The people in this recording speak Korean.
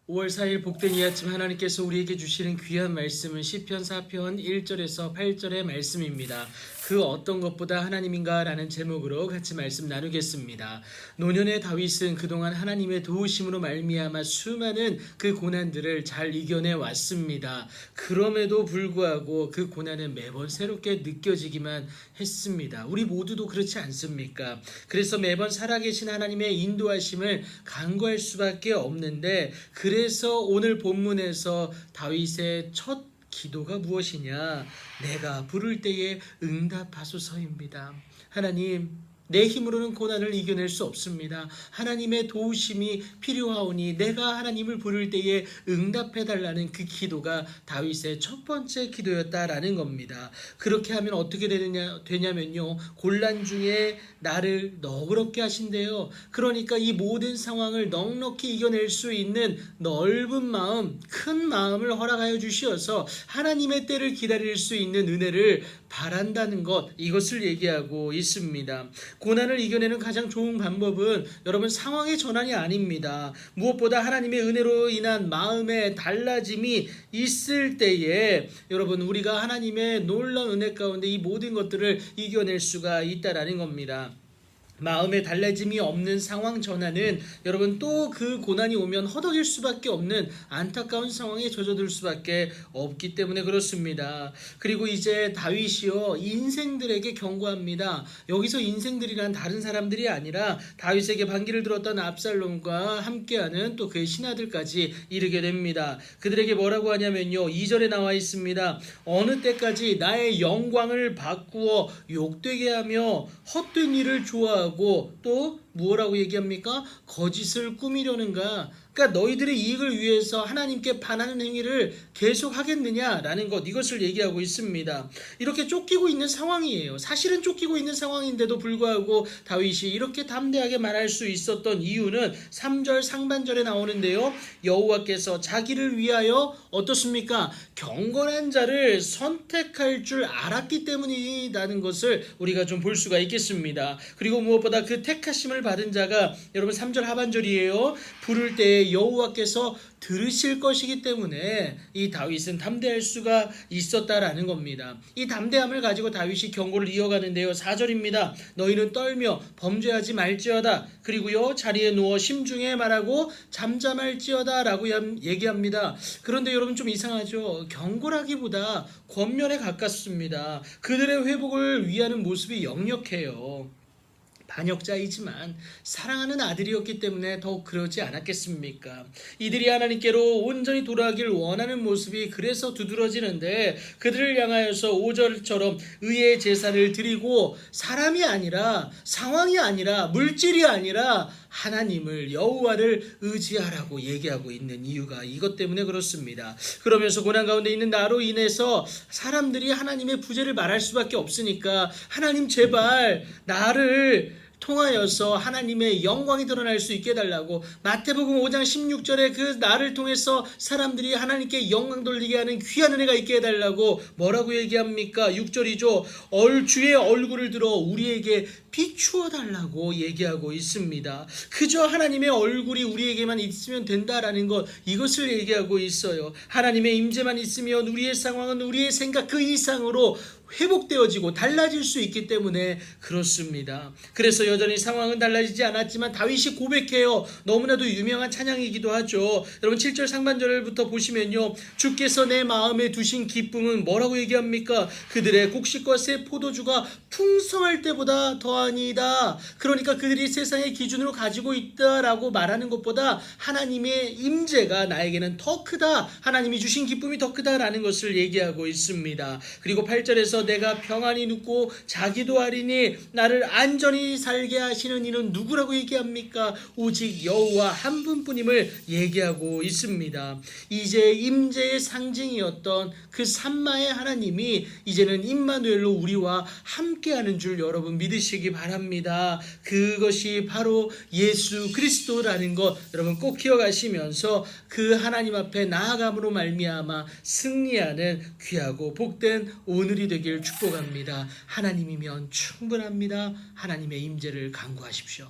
5월 4일 복된 이 아침 하나님께서 우리에게 주시는 귀한 말씀은 시편 4편 1절에서 8절의 말씀입니다. 그 어떤 것보다 하나님인가 라는 제목으로 같이 말씀 나누겠습니다. 노년의 다윗은 그동안 하나님의 도우심으로 말미암아 수많은 그 고난들을 잘 이겨내 왔습니다. 그럼에도 불구하고 그 고난은 매번 새롭게 느껴지기만 했습니다. 우리 모두도 그렇지 않습니까? 그래서 매번 살아계신 하나님의 인도하심을 간구할 수밖에 없는데, 그래서 오늘 본문에서 다윗의 첫 기도가 무엇이냐? 내가 부를 때에 응답하소서입니다. 하나님, 내 힘으로는 고난을 이겨낼 수 없습니다. 하나님의 도우심이 필요하오니 내가 하나님을 부를 때에 응답해달라는 그 기도가 다윗의 첫 번째 기도였다라는 겁니다. 그렇게 하면 어떻게 되냐면요, 곤란 중에 나를 너그럽게 하신대요. 그러니까 이 모든 상황을 넉넉히 이겨낼 수 있는 넓은 마음, 큰 마음을 허락하여 주시어서 하나님의 때를 기다릴 수 있는 은혜를 바란다는 것, 이것을 얘기하고 있습니다. 고난을 이겨내는 가장 좋은 방법은 여러분 상황의 전환이 아닙니다. 무엇보다 하나님의 은혜로 인한 마음의 달라짐이 있을 때에 여러분 우리가 하나님의 놀라운 은혜 가운데 이 모든 것들을 이겨낼 수가 있다라는 겁니다. 마음의 달라짐이 없는 상황 전환은 여러분 또 그 고난이 오면 허덕일 수밖에 없는 안타까운 상황에 젖어들 수밖에 없기 때문에 그렇습니다. 그리고 이제 다윗이요, 인생들에게 경고합니다. 여기서 인생들이란 다른 사람들이 아니라 다윗에게 반기를 들었던 압살롬과 함께하는 또 그의 신하들까지 이르게 됩니다. 그들에게 뭐라고 하냐면요, 2절에 나와 있습니다. 어느 때까지 나의 영광을 바꾸어 욕되게 하며 헛된 일을 좋아하고 또 뭐라고 얘기합니까? 거짓을 꾸미려는가? 그러니까 너희들의 이익을 위해서 하나님께 반하는 행위를 계속 하겠느냐라는 것, 이것을 얘기하고 있습니다. 이렇게 쫓기고 있는 상황이에요. 사실은 쫓기고 있는 상황인데도 불구하고 다윗이 이렇게 담대하게 말할 수 있었던 이유는 3절 상반절에 나오는데요, 여호와께서 자기를 위하여 어떻습니까? 경건한 자를 선택할 줄 알았기 때문이라는 것을 우리가 좀 볼 수가 있겠습니다. 그리고 무엇보다 그 택하심을 받은 자가 여러분 3절 하반절이에요. 부를 때 여호와께서 들으실 것이기 때문에 이 다윗은 담대할 수가 있었다라는 겁니다. 이 담대함을 가지고 다윗이 경고를 이어가는데요, 4절입니다. 너희는 떨며 범죄하지 말지어다. 그리고요, 자리에 누워 심중에 말하고 잠잠할지어다 라고 얘기합니다. 그런데 여러분 좀 이상하죠? 경고라기보다 권면에 가깝습니다. 그들의 회복을 위하는 모습이 역력해요. 반역자이지만 사랑하는 아들이었기 때문에 더욱 그러지 않았겠습니까? 이들이 하나님께로 온전히 돌아가길 원하는 모습이 그래서 두드러지는데, 그들을 향하여서 5절처럼 의의 제사를 드리고 사람이 아니라 상황이 아니라 물질이 아니라 하나님을, 여호와를 의지하라고 얘기하고 있는 이유가 이것 때문에 그렇습니다. 그러면서 고난 가운데 있는 나로 인해서 사람들이 하나님의 부재를 말할 수밖에 없으니까 하나님 제발 나를 통하여서 하나님의 영광이 드러날 수 있게 해달라고, 마태복음 5장 16절에 그 나를 통해서 사람들이 하나님께 영광 돌리게 하는 귀한 은혜가 있게 해달라고 뭐라고 얘기합니까? 6절이죠. 주의 얼굴을 들어 우리에게 비추어 달라고 얘기하고 있습니다. 그저 하나님의 얼굴이 우리에게만 있으면 된다라는 것, 이것을 얘기하고 있어요. 하나님의 임재만 있으면 우리의 상황은 우리의 생각 그 이상으로 회복되어지고 달라질 수 있기 때문에 그렇습니다. 그래서 여전히 상황은 달라지지 않았지만 다윗이 고백해요. 너무나도 유명한 찬양이기도 하죠. 여러분 7절 상반절부터 보시면요, 주께서 내 마음에 두신 기쁨은 뭐라고 얘기합니까? 그들의 곡식과 새 포도주가 풍성할 때보다 더하니이다. 그러니까 그들이 세상의 기준으로 가지고 있다라고 말하는 것보다 하나님의 임재가 나에게는 더 크다, 하나님이 주신 기쁨이 더 크다라는 것을 얘기하고 있습니다. 그리고 8절에서 내가 평안히 눕고 자기도 하리니 나를 안전히 살게 하시는 이는 누구라고 얘기합니까? 오직 여호와 한 분뿐임을 얘기하고 있습니다. 이제 임재의 상징이었던 그 삼마의 하나님이 이제는 임마누엘로 우리와 함께하는 줄 여러분 믿으시기 바랍니다. 그것이 바로 예수 그리스도라는 것 여러분 꼭 기억하시면서 그 하나님 앞에 나아감으로 말미암아 승리하는 귀하고 복된 오늘이 되길 축복합니다. 하나님이면 충분합니다. 하나님의 임재를 간구하십시오.